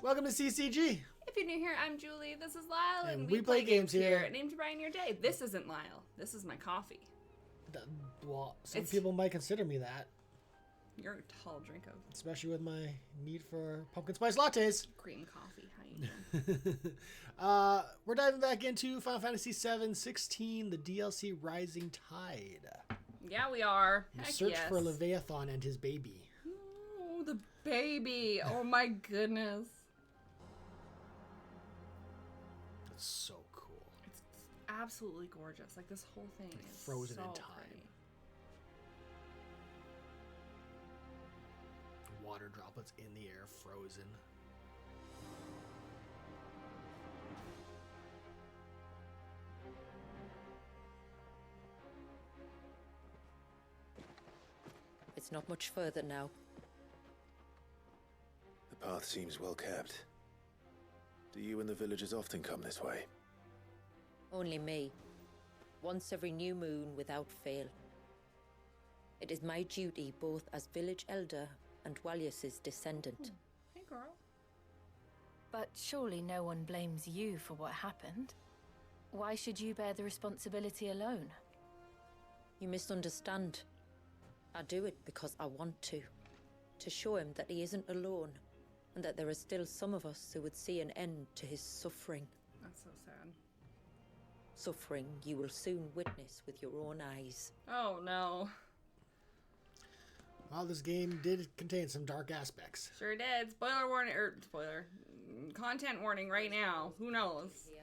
Welcome to CCG. If you're new here, I'm Julie. This is Lyle, And we play games here. Named to brighten your day. This isn't Lyle. This is my coffee. Well, some people might consider me that. You're a tall drink of Especially with my need for pumpkin spice lattes. cream coffee. How you doing? We're diving back into Final Fantasy VII 16, the DLC Rising Tide. Yeah, we are. You Heck search yes. for Leviathan and his baby. Oh, the baby. Oh my goodness. That's so cool. It's absolutely gorgeous. Like, this whole thing is frozen so in time. pretty. Water droplets in the air, frozen. It's not much further now. The path seems well kept. Do you and the villagers often come this way? Only me. Once every new moon without fail. It is my duty both as village elder and Walius's descendant. Hey, girl. But surely no one blames you for what happened. Why should you bear the responsibility alone? You misunderstand. I do it because I want to. To show him that he isn't alone, and that there are still some of us who would see an end to his suffering. That's so sad. Suffering you will soon witness with your own eyes. Oh, no. Well, this game did contain some dark aspects. Sure did. Spoiler warning. Spoiler. Content warning right now. Who knows? Here.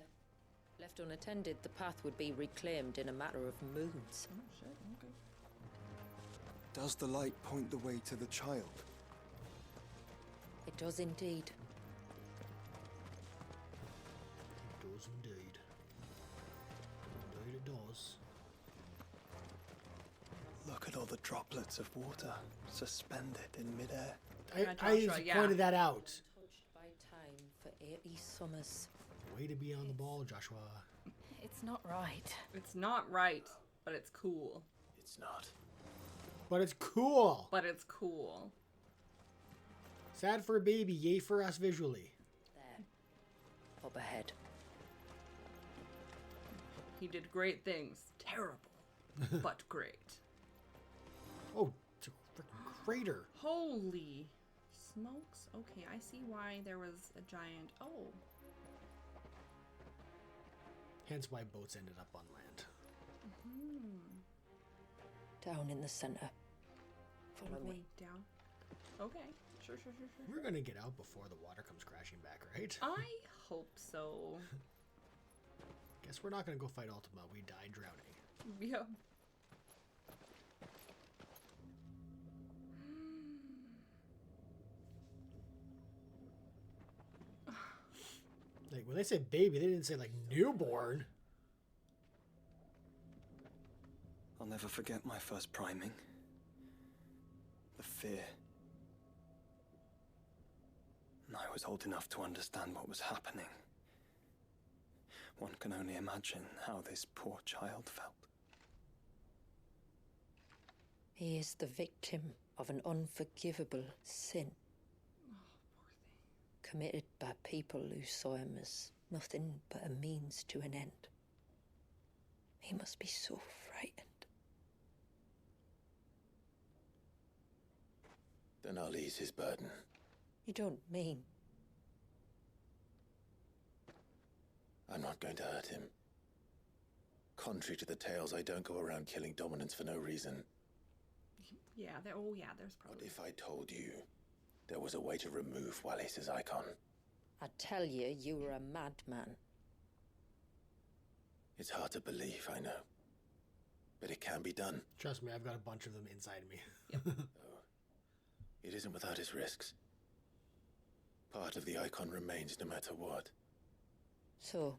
Left unattended, the path would be reclaimed in a matter of moons. Oh, shit. Okay. Does the light point the way to the child? It does indeed. It does indeed. Indeed it does. Look at all the droplets of water suspended in midair. I Joshua, yeah. pointed that out. Touched by time for 80 summers. Way to be on the ball, Joshua. It's not right. It's not right, but it's cool. It's not. But it's cool. But it's cool. Sad for a baby, yay for us visually. There. Up ahead. He did great things. Terrible, but great. Oh, it's a freaking crater. Holy smokes. Okay, I see why there was a giant... Oh. Hence why boats ended up on land. Down in the center. Follow me. Way down. Okay. Sure. We're gonna get out before the water comes crashing back, right? I hope so. Guess we're not gonna go fight Ultima. We died drowning. Yeah. Like, when they said baby, they didn't say, like, newborn. I'll never forget my first priming. The fear. And I was old enough to understand what was happening. One can only imagine how this poor child felt. He is the victim of an unforgivable sin. Poor thing. Committed by people who saw him as nothing but a means to an end. He must be so frightened. Then I'll ease his burden. You don't mean? I'm not going to hurt him. Contrary to the tales, I don't go around killing dominants for no reason. Yeah, there's What probably... if I told you there was a way to remove Walius's icon? I tell you, you were a madman. It's hard to believe, I know. But it can be done. Trust me, I've got a bunch of them inside me. It isn't without its risks. Part of the icon remains no matter what. So,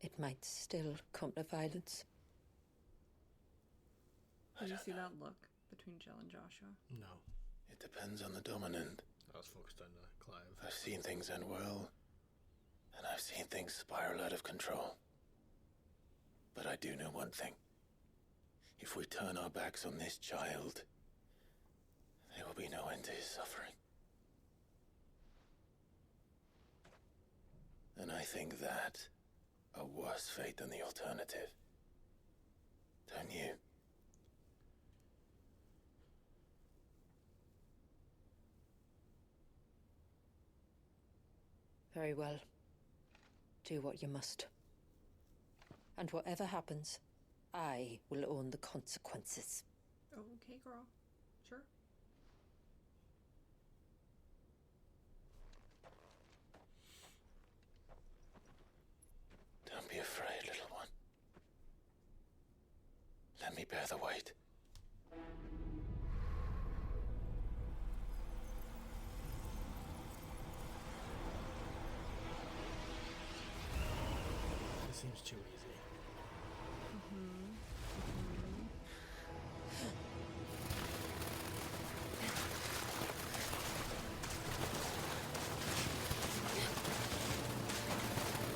it might still come to violence. Did you see that look between Jill and Joshua? No. It depends on the dominant. I was focused on Clive. I've seen things end well, and I've seen things spiral out of control. But I do know one thing. If we turn our backs on this child, there will be no end to his suffering. And I think that a worse fate than the alternative. Don't you? Very well. Do what you must. And whatever happens, I will own the consequences. Okay, girl. Sure. Don't be afraid, little one. Let me bear the weight. This seems too easy.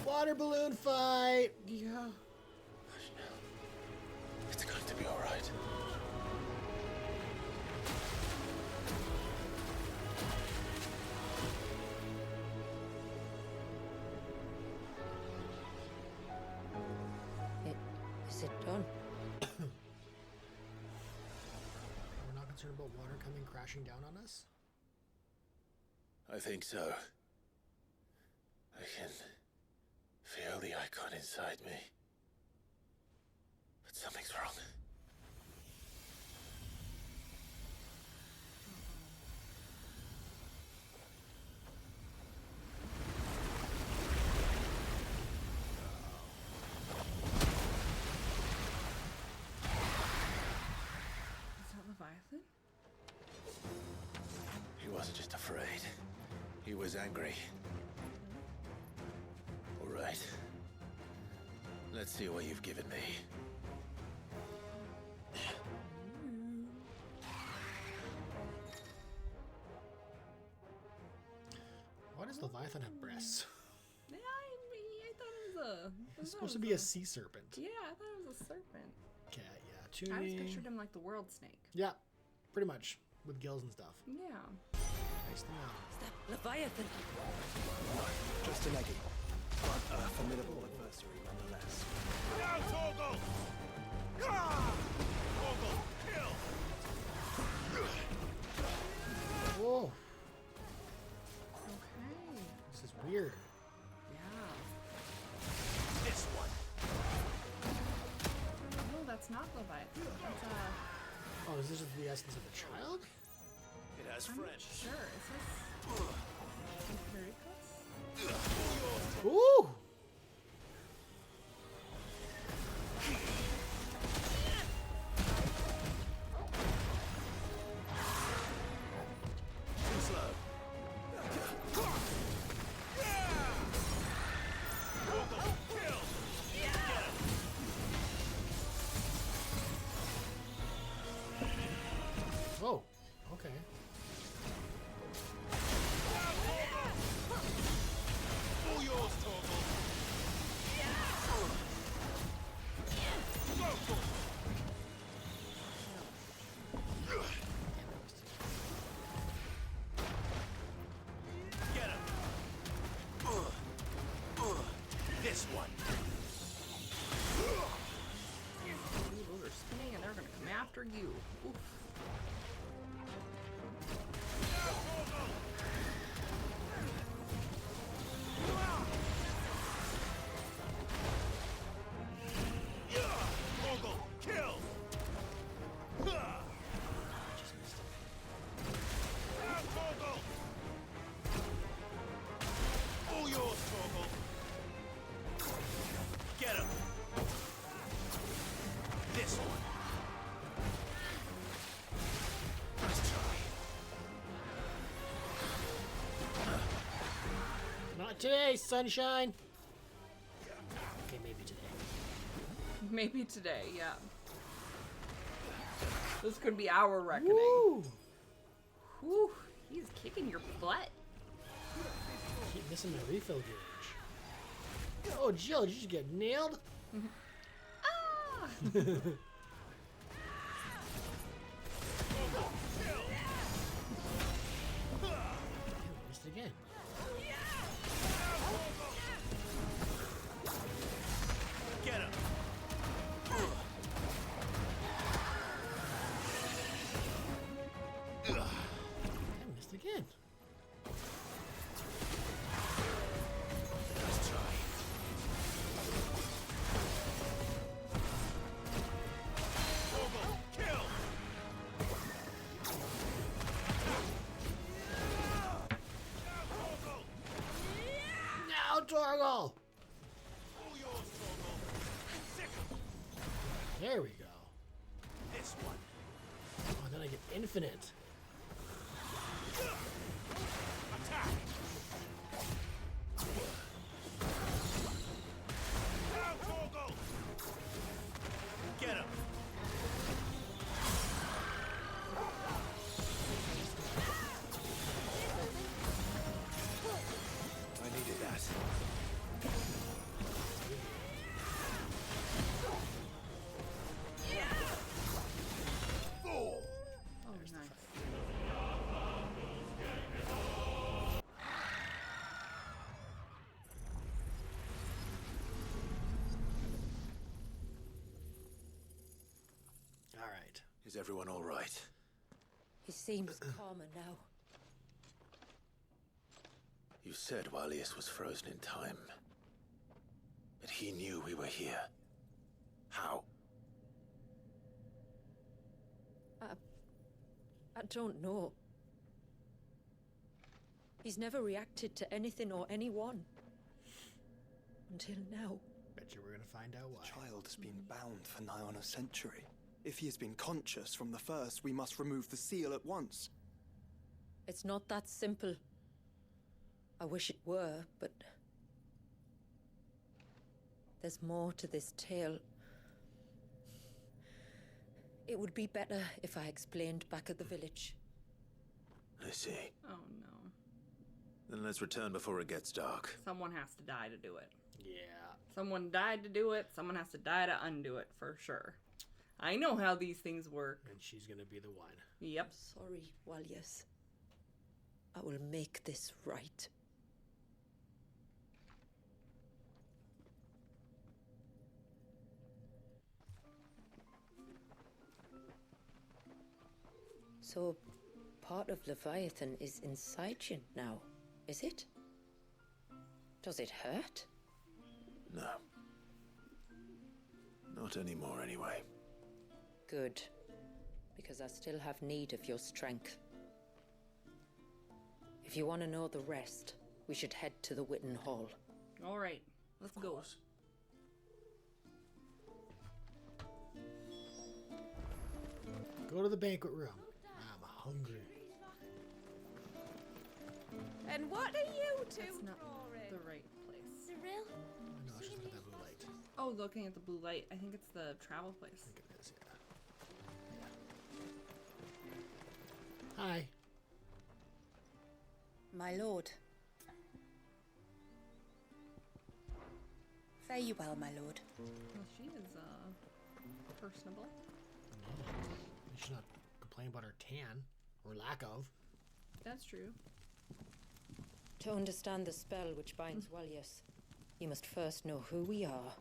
Water balloon fight! Yeah. Hush now. It's going to be all right. Is it done? We're not concerned about water coming crashing down on us? I think so. I can feel the Eikon inside me. But something's wrong. Is that Leviathan? He wasn't just afraid. He was angry. All right. Let's see what you've given me. Why does Leviathan have breasts? Yeah, I thought it was a... It's supposed to be a sea serpent. Yeah, I thought it was a serpent. Okay, yeah. I always Tuning. pictured him like the world snake. Yeah, pretty much. With gills and stuff. Yeah. Nice to know. Is that Leviathan? Just an eggy, but a formidable adversary nonetheless. Now, Torgal! Torgal, kill! Whoa, Okay. this is weird. Yeah. This one. No, that's not Leviathan. That's Oh, is this the essence of the child? It has I'm not French. sure. Is this Empiricus? Ooh! Too slow. Torgal, kill! Oh, okay. All yours, Torgal. Go, Torgal. Get him. This one. Ooh, those are spinning and they're gonna come after you. Oof. Torgal, kill! Torgal! All yours, Torgal. Get him. This one. Nice try. Not today, sunshine. Okay, maybe today. Maybe today, yeah. This could be our reckoning. Woo! Whew, he's kicking your butt. Keep missing my refill gauge. Oh, Jill, did you just get nailed? Ah! Missed it again. Torgal! All yours, Torgal. Sick 'em. There we go. This one. Oh, then I get infinite. Attack. Now, Torgal. Get him. I needed that. Four. Oh, nice. All right. Is everyone all right? He seems calmer now. You said Walius was frozen in time. But he knew we were here. How? I don't know. He's never reacted to anything or anyone. Until now. Bet you we're gonna find out why. The child has been bound for nigh on a century. If he has been conscious from the first, we must remove the seal at once. It's not that simple. I wish it were, but... there's more to this tale. It would be better if I explained back at the village. I see. Oh no. Then let's return before it gets dark. Someone has to die to do it. Yeah. Someone died to do it. Someone has to die to undo it, for sure. I know how these things work. And she's gonna be the one. Yep. Sorry, Walius. I will make this right. So, part of Leviathan is inside you now, is it? Does it hurt? No. Not anymore, anyway. Good, because I still have need of your strength. If you want to know the rest, we should head to the Witten Hall. All right. Let's Of go. course. Go to the banquet room. I'm hungry. And what are you two That's not drawing? the right place. Cyril? Oh, no, she's looking at that blue light. Oh, looking at the blue light. I think it's the travel I place. think it is, yeah. Hi. My lord. Fare you well, my lord. Well, she is, personable. You should not complain about her tan, or lack of. That's true. To understand the spell which binds Walius, you must first know who we are,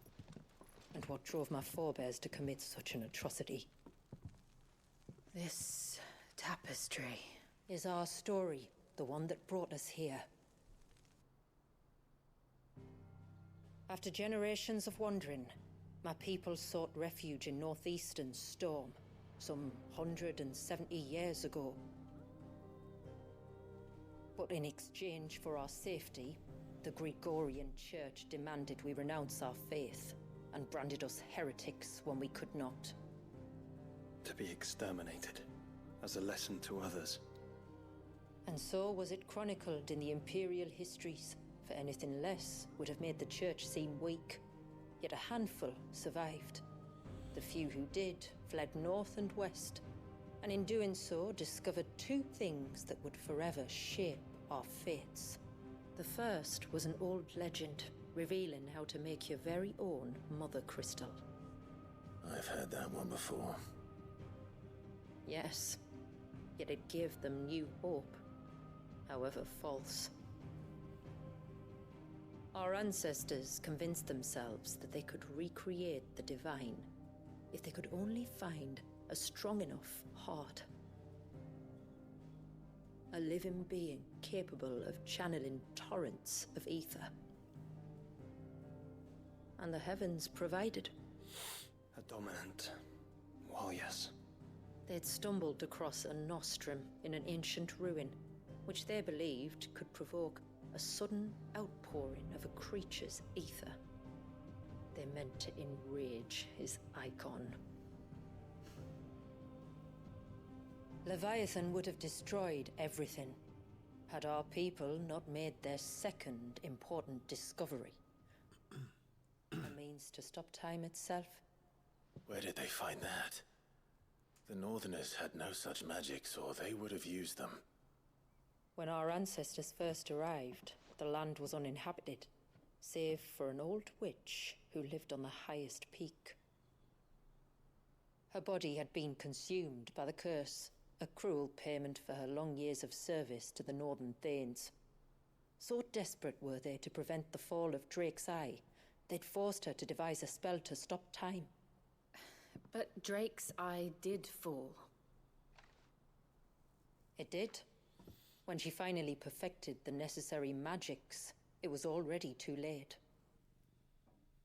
and what drove my forebears to commit such an atrocity. This tapestry. Is our story the one that brought us here? After generations of wandering, my people sought refuge in northeastern Storm, some 170 years ago. But in exchange for our safety, the Gregorian Church demanded we renounce our faith and branded us heretics when we could not. To be exterminated, as a lesson to others. And so was it chronicled in the imperial histories, for anything less would have made the church seem weak. Yet a handful survived. The few who did fled north and west, and in doing so discovered two things that would forever shape our fates. The first was an old legend, revealing how to make your very own mother crystal. I've heard that one before. Yes, yet it gave them new hope, however false. Our ancestors convinced themselves that they could recreate the divine if they could only find a strong enough heart. A living being capable of channeling torrents of ether. And the heavens provided. A dominant. Well, yes. They'd stumbled across a nostrum in an ancient ruin, which they believed could provoke a a sudden outpouring of a creature's ether. They meant to enrage his Eikon. Leviathan would have destroyed everything, had our people not made their second important discovery. A means to stop time itself. Where did they find that? The Northerners had no such magics, or they would have used them. When our ancestors first arrived, the land was uninhabited, save for an old witch who lived on the highest peak. Her body had been consumed by the curse, a cruel payment for her long years of service to the Northern Thanes. So desperate were they to prevent the fall of Drake's Eye, they'd forced her to devise a spell to stop time. But Drake's Eye did fall. It did. When she finally perfected the necessary magics, it was already too late.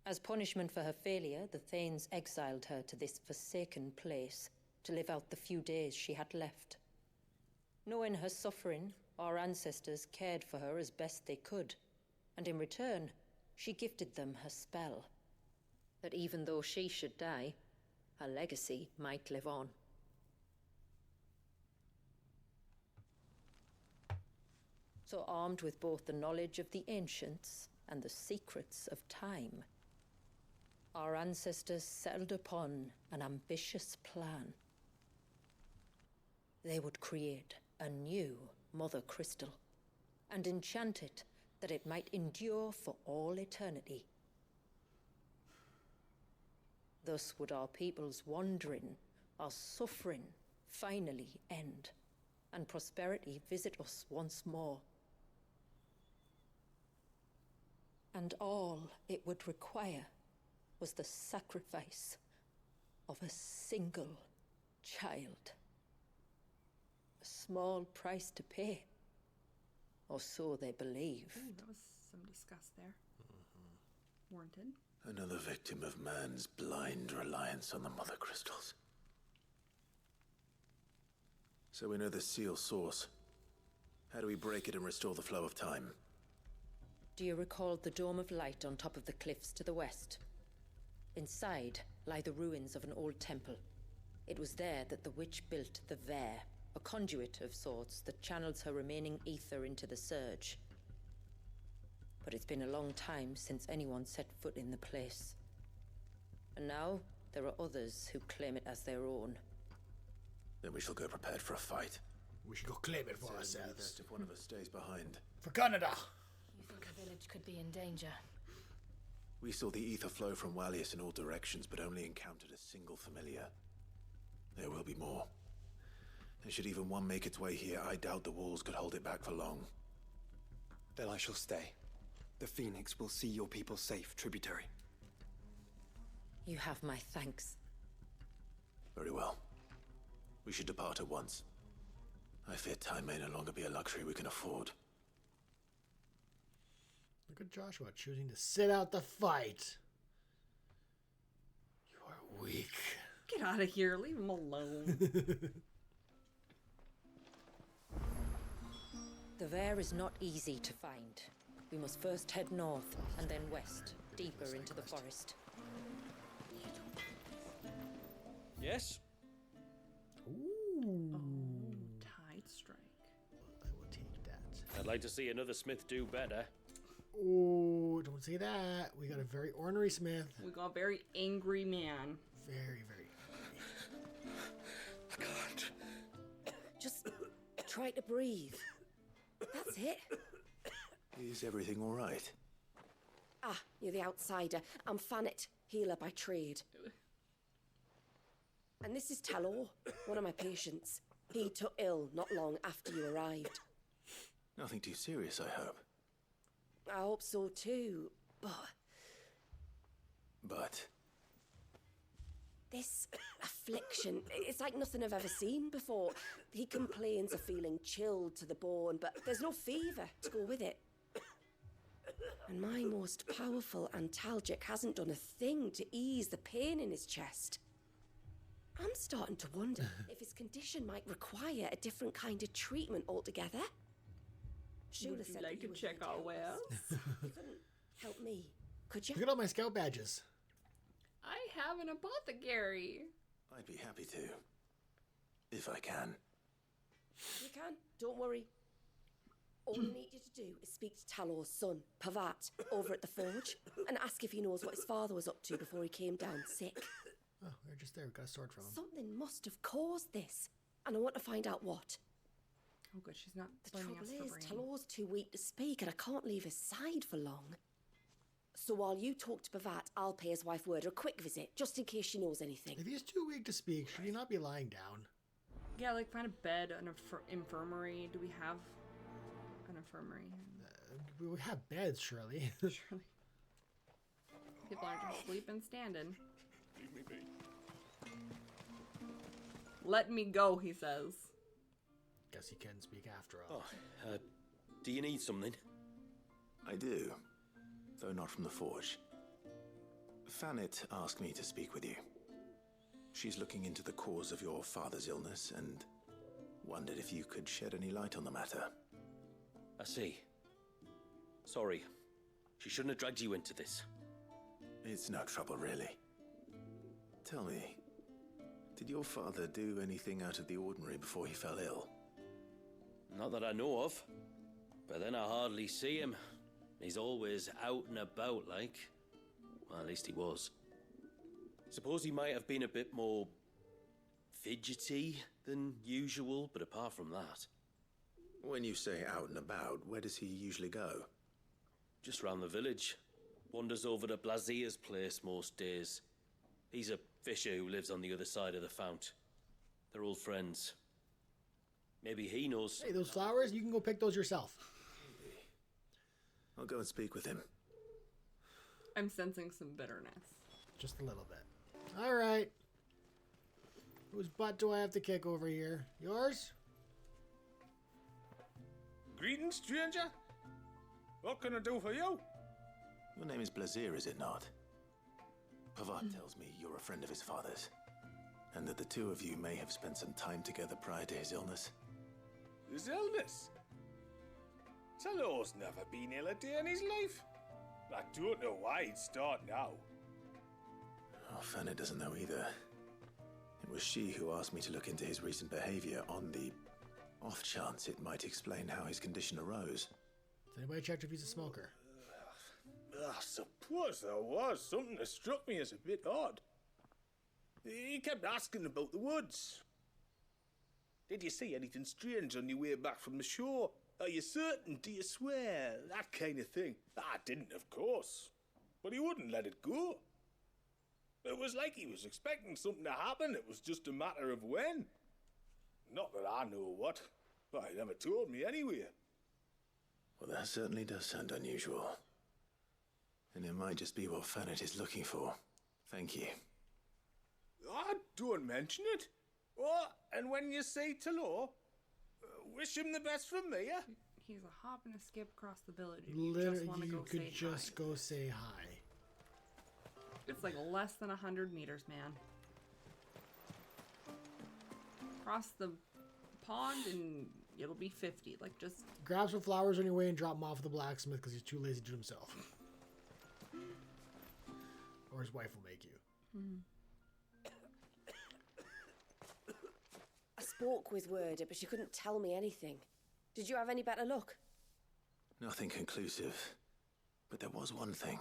As punishment for her failure, the Thanes exiled her to this forsaken place to live out the few days she had left. Knowing her suffering, our ancestors cared for her as best they could, and in return, she gifted them her spell. That even though she should die, her legacy might live on. So armed with both the knowledge of the ancients and the secrets of time, our ancestors settled upon an ambitious plan. They would create a new Mother Crystal and enchant it that it might endure for all eternity. Thus would our people's wandering, our suffering, finally end, and prosperity visit us once more. And all it would require was the sacrifice of a single child. A small price to pay, or so they believed. Ooh, that was some disgust there. Warranted. Another victim of man's blind reliance on the Mother Crystals. So we know the seal source. How do we break it and restore the flow of time? Do you recall the dome of light on top of the cliffs to the west? Inside lie the ruins of an old temple. It was there that the witch built the Vare, a conduit of sorts that channels her remaining ether into the surge. But it's been a long time since anyone set foot in the place. And now, there are others who claim it as their own. Then we shall go prepared for a fight. We should go claim it for Certainly ourselves. best if one of us stays behind. For Canada! You think the village could be in danger? We saw the ether flow from Wallius in all directions, but only encountered a single familiar. There will be more. And should even one make its way here, I doubt the walls could hold it back for long. Then I shall stay. The Phoenix will see your people safe, tributary. You have my thanks. Very well. We should depart at once. I fear time may no longer be a luxury we can afford. Look at Joshua choosing to sit out the fight. You are weak. Get out of here. Leave him alone. The Vare is not easy to find. We must first head north and then west, deeper into the forest. Yes? Ooh. Tide strike. I will take that. I'd like to see another smith do better. Oh, don't say that. We got a very ornery smith. We got a very angry man. Very, very angry. I can't. Just try to breathe. That's it. Is everything all right? Ah, you're the outsider. I'm Fannet, healer by trade. And this is Talor, one of my patients. He took ill not long after you arrived. Nothing too serious, I hope. I hope so too, But this affliction, it's like nothing I've ever seen before. He complains of feeling chilled to the bone, but there's no fever to go with it. And my most powerful antalgic hasn't done a thing to ease the pain in his chest. I'm starting to wonder if his condition might require a different kind of treatment altogether. Shula Would you said like that to were check here our help us. wares? You couldn't help me, could you? Look at all my scout badges. I have an apothecary. I'd be happy to. If I can. You can. Don't worry. All I need you to do is speak to Talor's son, Pavat, over at the forge, and ask if he knows what his father was up to before he came down sick. Oh, they're just there. We got a sword from him. Something must have caused this, and I want to find out what. Oh, good. She's not The blaming trouble us for is, brain. Talor's too weak to speak, and I can't leave his side for long. So while you talk to Pavat, I'll pay his wife word a quick visit, just in case she knows anything. If he's too weak to speak, should he not be lying down? Yeah, like find a bed, an infirmary. Do we have an infirmary? We have beds, surely. Surely. People aren't just sleeping, standing. Leave me be. Let me go, he says. Guess he can speak after all. Oh, do you need something? I do, though not from the forge. Fanit asked me to speak with you. She's looking into the cause of your father's illness and wondered if you could shed any light on the matter. I see. Sorry. She shouldn't have dragged you into this. It's no trouble, really. Tell me, did your father do anything out of the ordinary before he fell ill? Not that I know of. But then I hardly see him. He's always out and about, like. Well, at least he was. Suppose he might have been a bit more fidgety than usual, but apart from that. When you say out and about, where does he usually go? Just round the village. Wanders over to Blazier's place most days. He's a fisher who lives on the other side of the fount. They're old friends. Maybe he knows. Hey, those flowers, you can go pick those yourself. I'll go and speak with him. I'm sensing some bitterness. Just a little bit. All right. Whose butt do I have to kick over here? Yours? Greetings, stranger. What can I do for you? Your name is Blazier, is it not? Pavat tells me you're a friend of his father's, and that the two of you may have spent some time together prior to his illness. His illness? Talor's never been ill a day in his life. I don't know why he'd start now. Oh, Fanny doesn't know either. It was she who asked me to look into his recent behavior on the off chance it might explain how his condition arose. Has anybody checked if he's a smoker? I suppose there was something that struck me as a bit odd. He kept asking about the woods. Did you see anything strange on your way back from the shore? Are you certain? Do you swear? That kind of thing. I didn't, of course. But he wouldn't let it go. It was like he was expecting something to happen. It was just a matter of when. Not that I know what. But he never told me anyway. Well, that certainly does sound unusual. And it might just be what Fanit is looking for. Thank you. Ah, don't mention it. Oh, and when you say Talor, wish him the best from me, yeah? He's a hop and a skip across the village. If you Literally, just want to you go could say just hi. go say hi. It's like less than 100 meters, man. Cross the pond and it'll be 50. Like, just... Grab some flowers on your way and drop them off at the blacksmith because he's too lazy to do it himself. Or his wife will make you. I spoke with Werder, but she couldn't tell me anything. Did you have any better luck? Nothing conclusive. But there was one thing.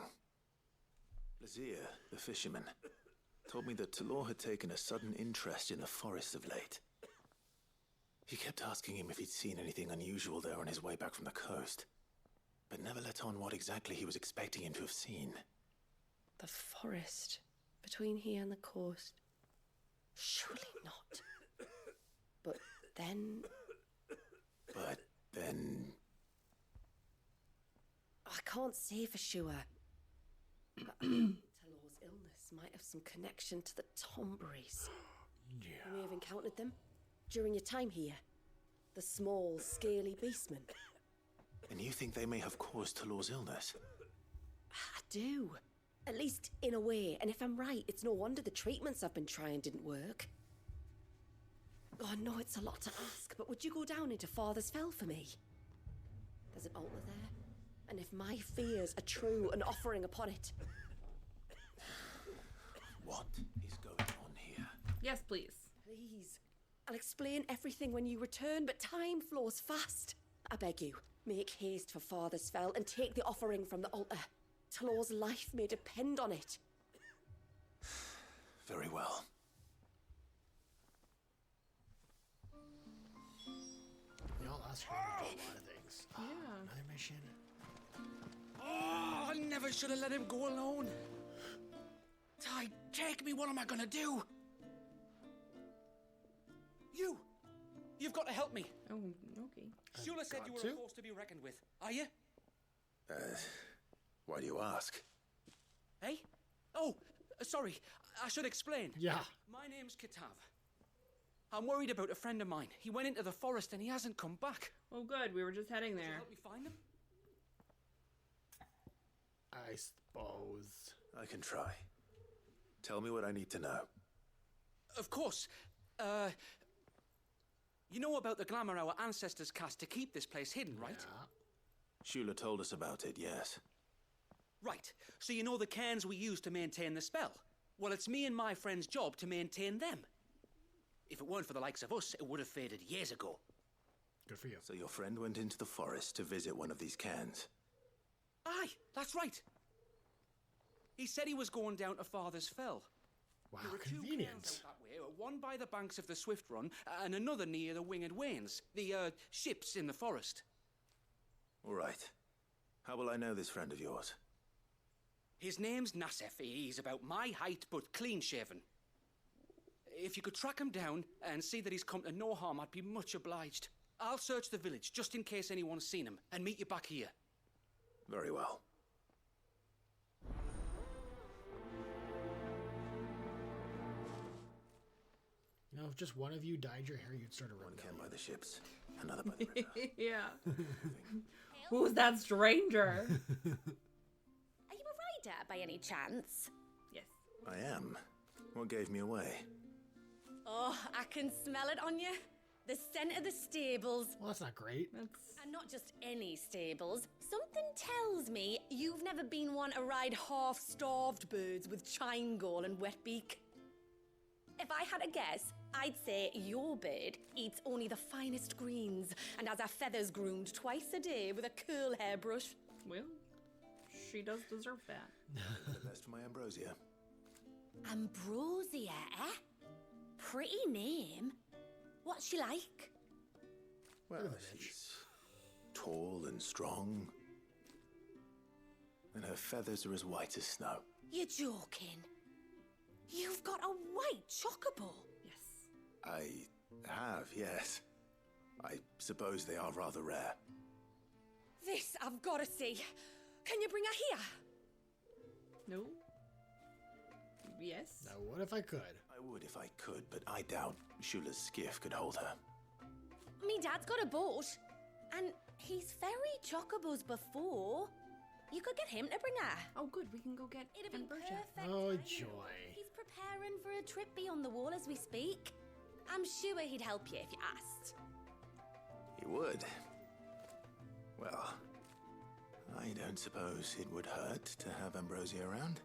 Blazier, the fisherman, told me that Talor had taken a sudden interest in the forest of late. He kept asking him if he'd seen anything unusual there on his way back from the coast, but never let on what exactly he was expecting him to have seen. The forest. Between here and the coast. Surely not. But then... I can't say for sure. But Talor's illness might have some connection to the Tomberries. Yeah. You may have encountered them during your time here. The small, scaly beastmen. And you think they may have caused Talor's illness? I do. At least in a way. And if I'm right, it's no wonder the treatments I've been trying didn't work. Oh, I know it's a lot to ask, but would you go down into Father's Fell for me? There's an altar there, and if my fears are true, an offering upon it. What is going on here? Yes, please. Please. I'll explain everything when you return, but time flows fast. I beg you, make haste for Father's Fell and take the offering from the altar. Tlor's life may depend on it. Very well. Y'all ask her to do a lot of things. Yeah. Another mission. Oh, I never should have let him go alone. Ty, take me. What am I gonna do? You've got to help me. Oh, okay. Shula said you were a force to be reckoned with. Are you? Why do you ask? Hey? Oh, sorry. I should explain. Yeah. My name's Kitav. I'm worried about a friend of mine. He went into the forest and he hasn't come back. Oh, good. We were just heading Could you there. help me find him? I suppose. I can try. Tell me what I need to know. Of course. You know about the glamour our ancestors cast to keep this place hidden, right? Yeah. Shula told us about it, yes. Right. So you know the cairns we use to maintain the spell? Well, it's me and my friend's job to maintain them. If it weren't for the likes of us, it would have faded years ago. Good for you. So your friend went into the forest to visit one of these cairns. Aye, that's right. He said he was going down to Father's Fell. Wow, There are convenient. two cairns out that way, one by the banks of the Swift Run, and another near the Winged Wains, the ships in the forest. All right. How will I know this friend of yours? His name's Nassef. He's about my height, but clean-shaven. If you could track him down and see that he's come to no harm, I'd be much obliged. I'll search the village, just in case anyone's seen him, and meet you back here. Very well. You know, if just one of you dyed your hair, you'd start a One rebellion. camp by the ships, another by the river. Yeah. Who's that stranger? Are you a rider by any chance? Yes. I am. What gave me away? Oh, I can smell it on you. The scent of the stables. Well, that's not great. That's... And not just any stables. Something tells me you've never been one to ride half-starved birds with chine gall and wet beak. If I had a guess, I'd say your bird eats only the finest greens and has her feathers groomed twice a day with a curl hairbrush. Well, she does deserve that. The best for my ambrosia. Ambrosia, eh? Pretty name. What's she like? Well, she's tall and strong. And her feathers are as white as snow. You're joking. You've got a white chocobo. Yes. I have, yes. I suppose they are rather rare. This I've got to see. Can you bring her here? No. Yes. Now, what if I could? I would if I could, but I doubt Shula's skiff could hold her. Me dad's got a boat. And he's ferried chocobos before. You could get him to bring her. Oh, good. We can go get It'd be Ambrosia. perfect. Oh, timing. joy. He's preparing for a trip beyond the wall as we speak. I'm sure he'd help you if you asked. He would. Well, I don't suppose it would hurt to have Ambrosia around.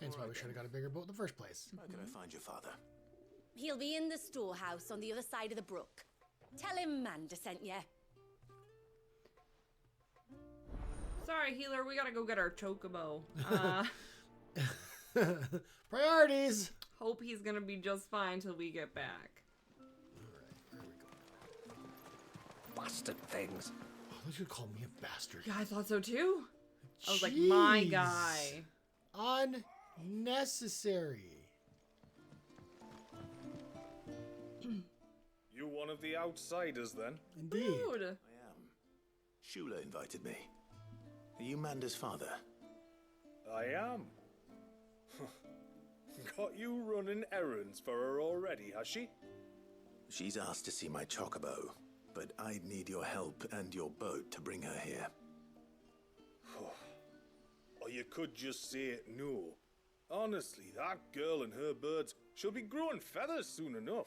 Hence why we should have got a bigger boat in the first place. How can I find your father? He'll be in the storehouse on the other side of the brook. Tell him Manda sent you. Sorry, healer. We gotta go get our chocobo. Priorities! Hope he's gonna be just fine till we get back. Alright, where are we going? Bastard things. Oh, they should call me a bastard. Yeah, I thought so too. I was like, my Jeez. guy. Unnecessary. You one of the outsiders then? Indeed. Rude. I am. Shula invited me. Are you Manda's father? I am. Got you running errands for her already, has she? She's asked to see my chocobo, but I'd need your help and your boat to bring her here. Or you could just say it no. Honestly, that girl and her birds, she'll be growing feathers soon enough.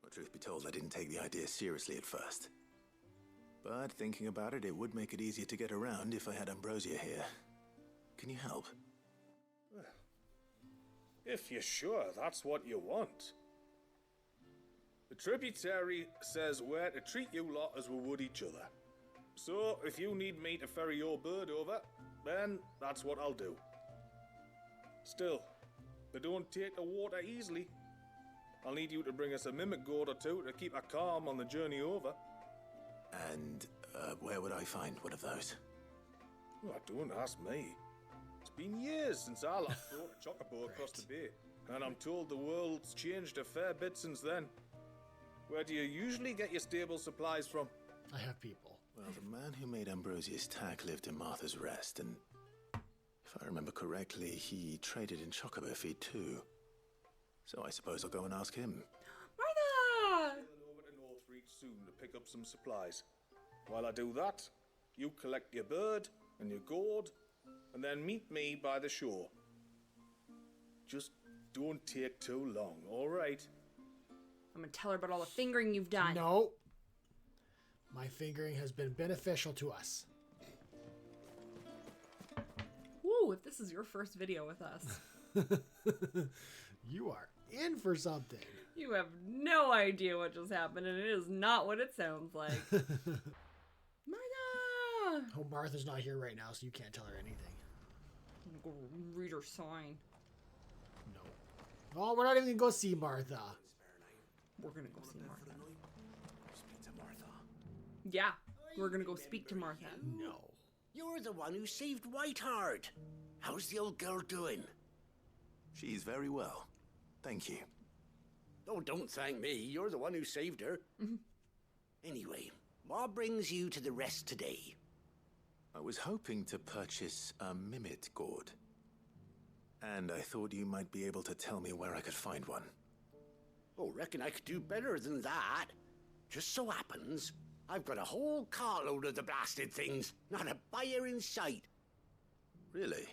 Well, truth be told, I didn't take the idea seriously at first. But thinking about it, it would make it easier to get around if I had Ambrosia here. Can you help? Well, if you're sure that's what you want. The tributary says we're to treat you lot as we would each other. So, if you need me to ferry your bird over, then that's what I'll do. Still, they don't take the water easily. I'll need you to bring us a mimic gourd or two to keep her calm on the journey over. And where would I find one of those? Oh, don't ask me. It's been years since I last brought a chocobo across the bay, and I'm told the world's changed a fair bit since then. Where do you usually get your stable supplies from? I have people. Well, the man who made Ambrosia's tack lived in Martha's Rest, and if I remember correctly, he traded in chocobo feed too. So I suppose I'll go and ask him. Martha! Sailing over to Northreach soon to pick up some supplies. While I do that, you collect your bird and your gourd, and then meet me by the shore. Just don't take too long, all right? I'm gonna tell her about all the fingering you've done. No. My fingering has been beneficial to us. Woo, if this is your first video with us. You are in for something. You have no idea what just happened, and it is not what it sounds like. Martha! Oh, Martha's not here right now, so you can't tell her anything. I'm gonna go read her sign. No. Oh, we're not even gonna go see Martha. We're gonna go see Martha. Speak to Martha. Yeah, we're gonna go speak to Martha. No. You're the one who saved Whiteheart. How's the old girl doing? She's very well. Thank you. Oh, don't thank me. You're the one who saved her. Anyway, what brings you to the rest today? I was hoping to purchase a mimit gourd. And I thought you might be able to tell me where I could find one. Oh, reckon I could do better than that. Just so happens, I've got a whole carload of the blasted things. Not a buyer in sight. Really?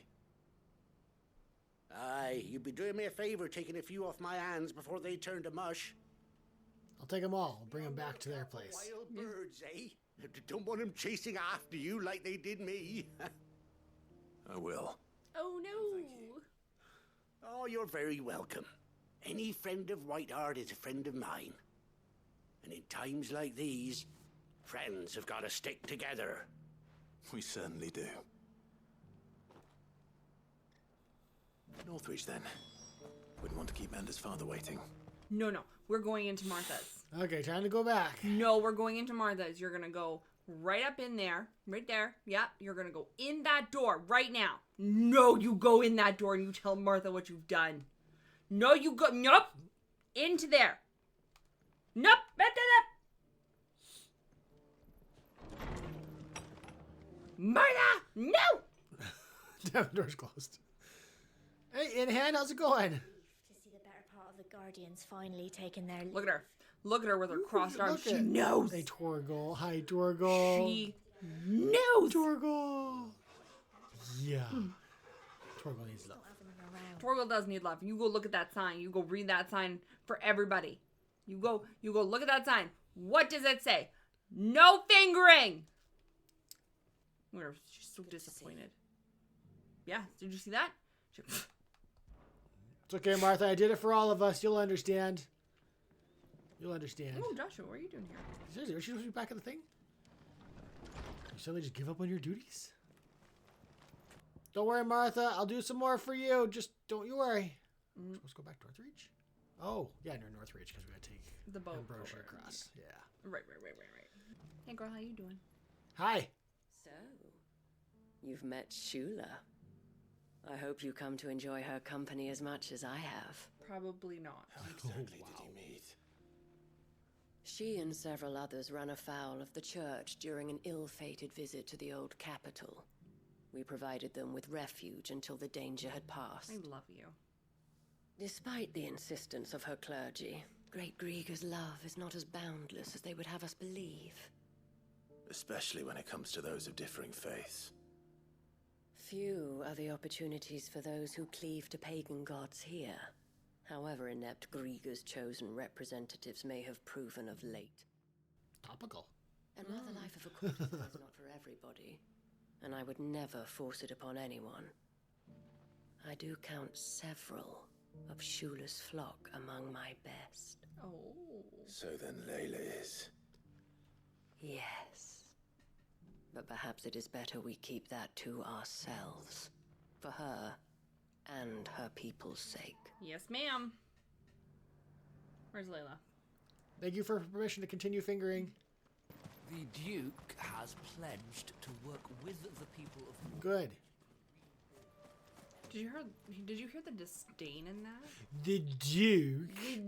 Aye, you'd be doing me a favor taking a few off my hands before they turn to mush. I'll take them all. I'll bring them back to their place. Wild birds, eh? Don't want them chasing after you like they did me. I will. Oh no! Oh, you're very welcome. Any friend of Whiteheart is a friend of mine. And in times like these, friends have got to stick together. We certainly do. Northreach, then. Wouldn't want to keep Mander's father waiting. No, we're going into Martha's. Okay, time to go back. No, we're going into Martha's. You're gonna go right up in there, right there. Yeah, you're gonna go in that door right now. No, you go in that door and you tell Martha what you've done. No, you go. Nope. Into there. Nope. Martha! No! Damn, the door's closed. Hey, In-Hand, how's it going? To see the better part of the Guardians finally taking their... Look at her. Look at her with her crossed arms. She at- knows. Hey, Torgal. Hi, Torgal. She knows. Torgal. Yeah. Torgal needs love. Torgal does need love. You go look at that sign. You go read that sign for everybody. You go look at that sign. What does it say? No fingering. She's so disappointed. Yeah, did you see that? It's okay, Martha. I did it for all of us. You'll understand. You'll understand. Oh, Joshua, what are you doing here? Seriously, are you supposed to be back at the thing? You suddenly just give up on your duties? Don't worry, Martha. I'll do some more for you. Just don't you worry. Let's go back to Northreach. Oh, yeah, no, Northreach, because we got to take the boat Ambrosia over. across. Yeah. Right. Hey, girl, how you doing? Hi. So, you've met Shula. I hope you come to enjoy her company as much as I have. Probably not. How exactly did he meet? She and several others ran afoul of the church during an ill-fated visit to the old capital. We provided them with refuge until the danger had passed. I love you. Despite the insistence of her clergy, Great Grieger's love is not as boundless as they would have us believe. Especially when it comes to those of differing faiths. Few are the opportunities for those who cleave to pagan gods here, however inept Grieger's chosen representatives may have proven of late. Topical. Another life of a courtesan is not for everybody, and I would never force it upon anyone. I do count several of Shula's flock among my best. Oh. So then Layla is... Yes. But perhaps it is better we keep that to ourselves. For her and her people's sake. Yes, ma'am. Where's Layla? Thank you for permission to continue fingering. The Duke has pledged to work with the people of... Good. Did you hear the disdain in that? The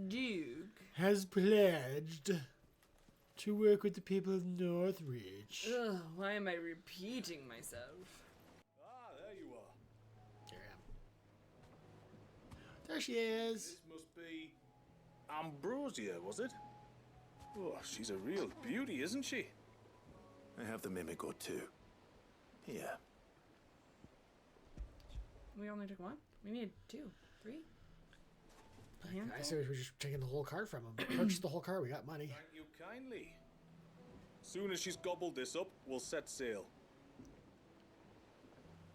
Duke has pledged to work with the people of Northreach. Ugh, why am I repeating myself? Ah, there you are. There she is. This must be Ambrosia, was it? Oh, she's a real beauty, isn't she? I have the mimic or two. Here. We only took one? We need 2, 3? I say we're just taking the whole card from him. Purchase the whole card, we got money. Thank you kindly. Soon as she's gobbled this up, we'll set sail.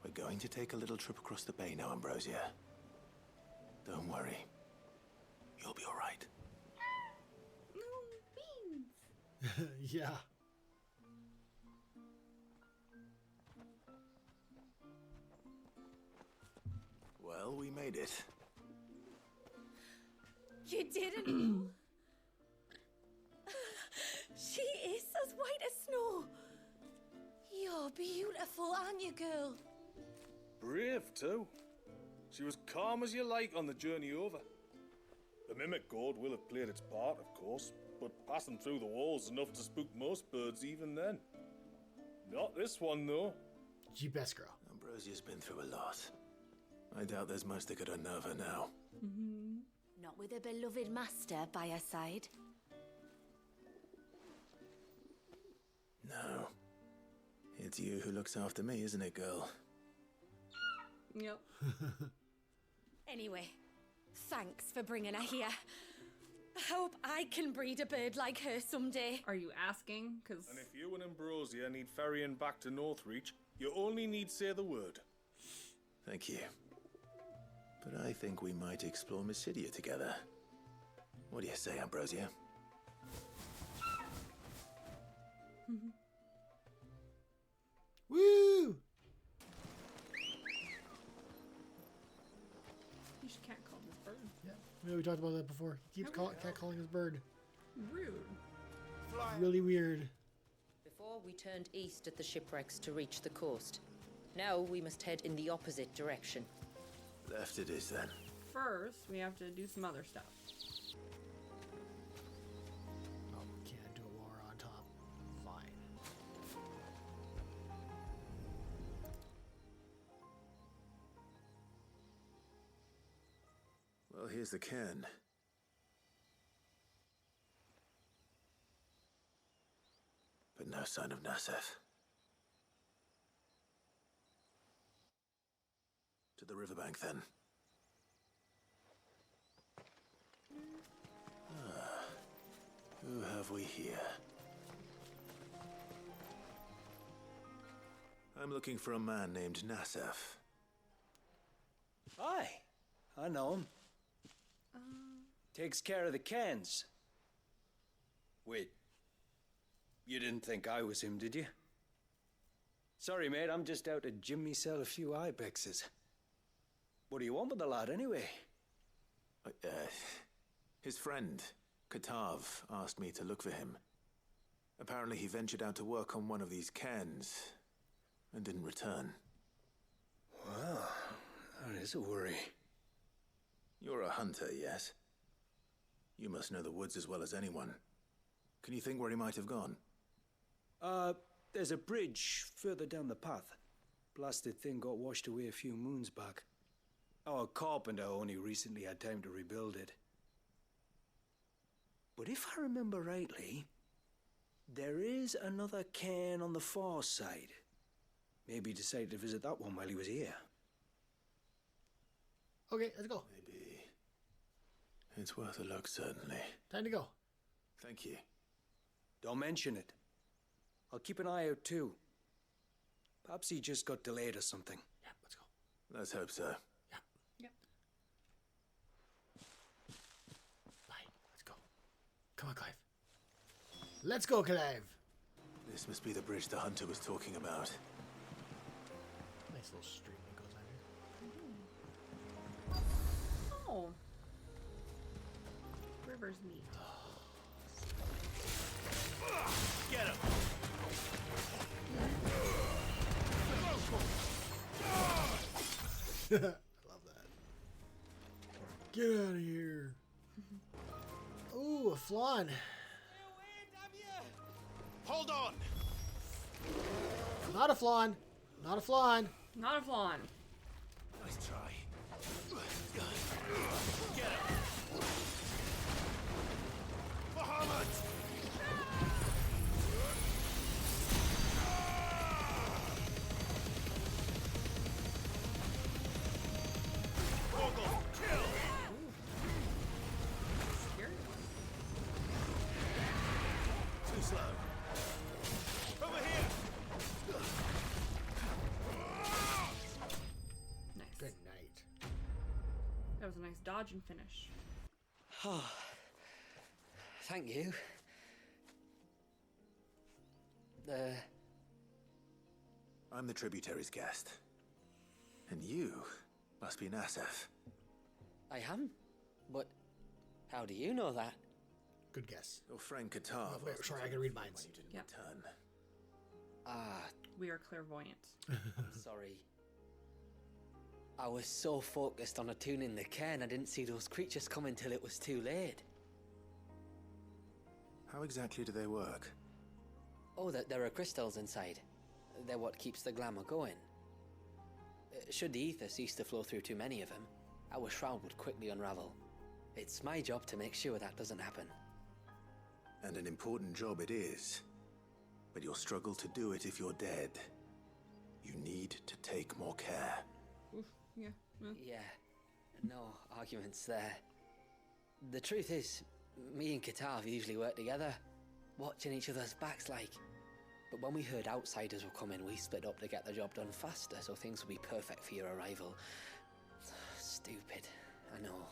We're going to take a little trip across the bay now, Ambrosia. Don't worry. You'll be all right. Beans. Yeah. Well, we made it. You didn't know? She is as white as snow. You're beautiful, aren't you, girl? Brave, too. She was calm as you like on the journey over. The mimic gourd will have played its part, of course, but passing through the walls enough to spook most birds even then. Not this one, though. You best, girl. Ambrosia's been through a lot. I doubt there's much that could unnerve her now. Not with a beloved master by her side. No. It's you who looks after me, isn't it, girl? Yep. Anyway, thanks for bringing her here. I hope I can breed a bird like her someday. Are you asking? Because... And if you and Ambrosia need ferrying back to Northreach, you only need say the word. Thank you. But I think we might explore Mysidia together. What do you say, Ambrosia? Woo! You just can't call this bird. Yeah, we talked about that before. He keeps calling his bird. Rude. Really weird. Before we turned east at the shipwrecks to reach the coast. Now we must head in the opposite direction. Left it is, then. First, we have to do some other stuff. Oh, we can't do it while we're on top. Fine. Well, here's the cairn. But no sign of Nasef. To the riverbank, then. Who have we here? I'm looking for a man named Nasef. Aye, I know him. Takes care of the cans. Wait, you didn't think I was him, did you? Sorry, mate, I'm just out to gym myself a few ibexes. What do you want with the lad, anyway? His friend, Katav, asked me to look for him. Apparently he ventured out to work on one of these cairns and didn't return. Well, that is a worry. You're a hunter, yes? You must know the woods as well as anyone. Can you think where he might have gone? There's a bridge further down the path. Blasted thing got washed away a few moons back. Our carpenter only recently had time to rebuild it. But if I remember rightly, there is another cairn on the far side. Maybe he decided to visit that one while he was here. Okay, let's go. Maybe. It's worth a look, certainly. Time to go. Thank you. Don't mention it. I'll keep an eye out too. Perhaps he just got delayed or something. Yeah, let's go. Let's hope so. Yep. Bye. Let's go. Come on, Clive. Let's go, Clive. This must be the bridge the hunter was talking about. Nice little stream that goes on here. Oh. River's neat. Get him! I love that. Get out of here. Ooh, a flan. Hold on! Not a flan. Not a flan. Not a flan. Nice try. Get him! Muhammad! Ogle, kill! Too slow. Over here! Nice. Good night. That was a nice dodge and finish. Oh, thank you. I'm the tributary's guest. And you must be Nasef. I am? But how do you know that? Good guess. Your friend Qatar. Oh, wait, sorry, I can read minds. You didn't Yep. return. Ah, We are clairvoyant. sorry. I was so focused on attuning the cairn, I didn't see those creatures coming till it was too late. How exactly do they work? Oh, there are crystals inside. They're what keeps the glamour going. Should the ether cease to flow through too many of them, our shroud would quickly unravel. It's my job to make sure that doesn't happen. And an important job it is. But you'll struggle to do it if you're dead. You need to take more care. Oof, yeah. Yeah, no arguments there. The truth is, me and Qatar usually work together, watching each other's backs like. But when we heard outsiders were coming, we split up to get the job done faster so things would be perfect for your arrival. Stupid, I know.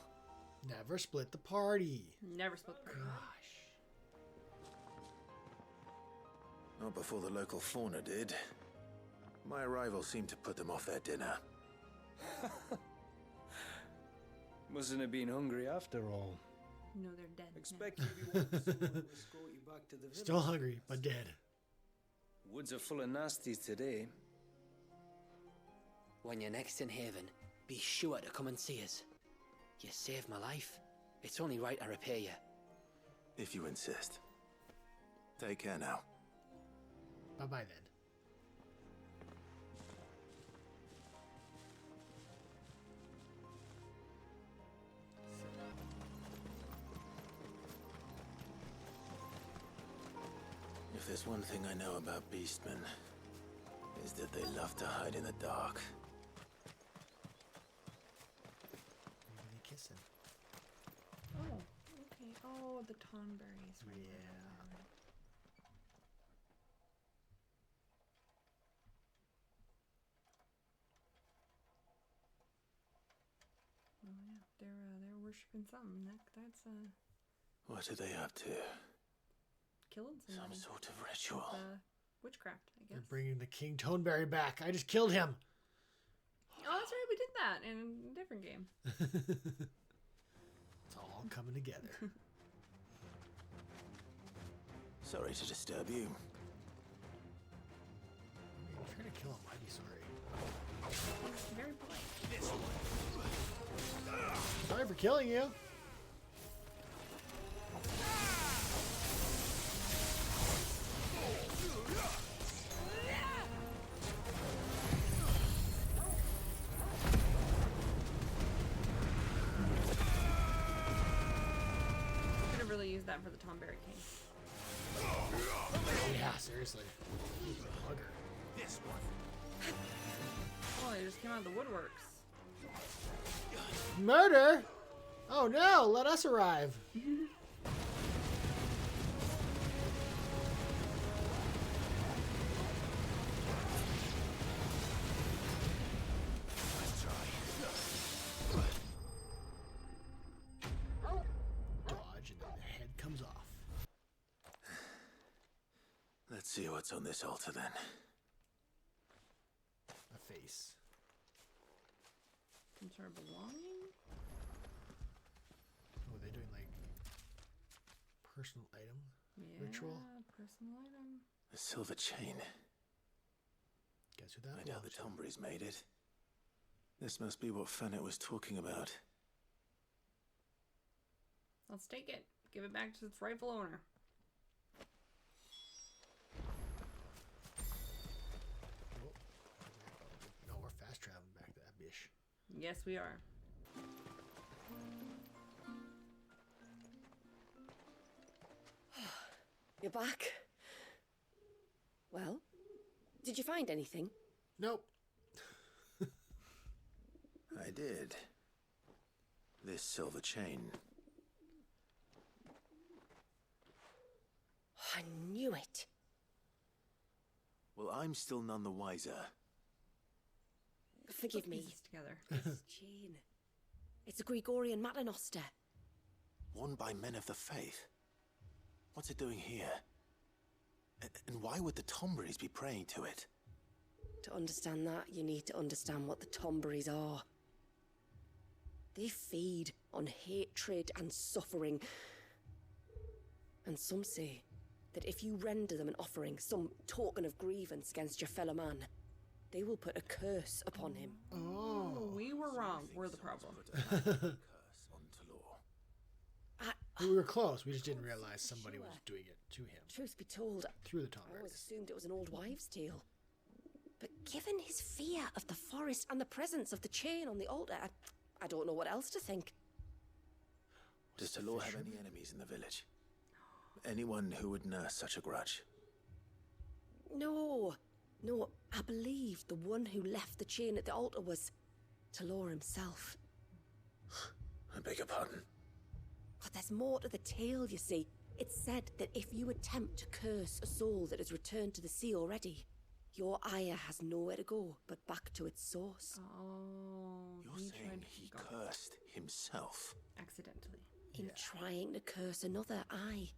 Never split the party. Never split the party. Gosh. Not before the local fauna did. My arrival seemed to put them off their dinner. Mustn't have been hungry after all. No, they're dead. Expect you to be wanting someone to escort you back to the village. Still hungry, but dead. Woods are full of nasties today. When you're next in Haven, be sure to come and see us. You saved my life. It's only right I repay you. If you insist. Take care now. Bye-bye then. If there's one thing I know about beastmen, is that they love to hide in the dark. Maybe they kissing. Oh, okay. Oh, the tonberries. Right. Yeah. Oh yeah, they're worshiping something. That's What are they up to? killing somebody. Some sort of ritual. Witchcraft, I They're guess. bringing the King Toneberry back. I just killed him. Oh, that's right. We did that in a different game. It's all coming together. Sorry to disturb you. I mean, if you're gonna kill him, I'd be sorry. It's very polite. Sorry for killing you. Could have really used that for the Tomberry King. Yeah, seriously. He's a hugger. This one. Oh, they just came out of the woodworks. Murder? Oh no, let us arrive. see what's on this altar then. A face. Some sort of belonging? Oh, they're doing like personal item Yeah, ritual. personal item. A silver chain. Guess who that I doubt the belongs to? Tombries made it. This must be what Fennec was talking about. Let's take it. Give it back to its rightful owner. Oh. No, we're fast traveling back to that bish. Yes, we are. You're back. Well, did you find anything? Nope. I did. This silver chain. I knew it. Well, I'm still none the wiser. Forgive Put me. pieces together. This chain. It's a Gregorian Maternoster. Worn by men of the faith. What's it doing here? And why would the Tombries be praying to it? To understand that, you need to understand what the Tombries are. They feed on hatred and suffering. And some say that if you render them an offering, some token of grievance against your fellow man, they will put a curse upon him. Oh, we were wrong. We're the problem. We were close. We just didn't realize somebody was doing it to him. Truth be told, Through the I always Tombries. assumed it was an old wives' tale. But given his fear of the forest and the presence of the chain on the altar, I don't know what else to think. Does Talor have any enemies in the village? Anyone who would nurse such a grudge? No, I believe the one who left the chain at the altar was Talor himself. I beg your pardon. But there's more to the tale, you see. It's said that if you attempt to curse a soul that has returned to the sea already, your ire has nowhere to go but back to its source. Oh, You're saying he cursed himself? Accidentally. In trying to curse another, aye.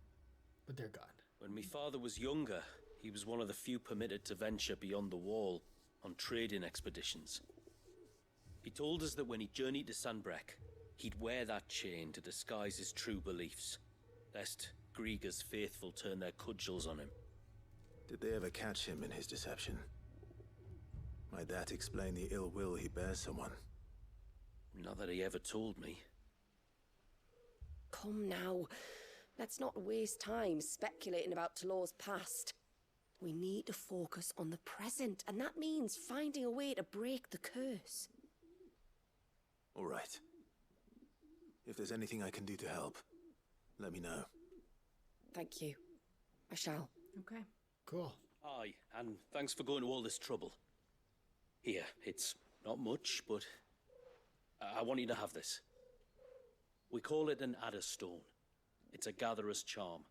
But they're gone. When my father was younger, he was one of the few permitted to venture beyond the wall on trading expeditions. He told us that when he journeyed to Sanbreque, he'd wear that chain to disguise his true beliefs, lest Grieger's faithful turn their cudgels on him. Did they ever catch him in his deception? Might that explain the ill will he bears someone? Not that he ever told me. Come now. Let's not waste time speculating about Talor's past. We need to focus on the present, and that means finding a way to break the curse. All right. If there's anything I can do to help, let me know. Thank you. I shall. Okay. Cool. Aye, and thanks for going to all this trouble. Here, it's not much, but I want you to have this. We call it an adder stone. It's a gatherer's charm.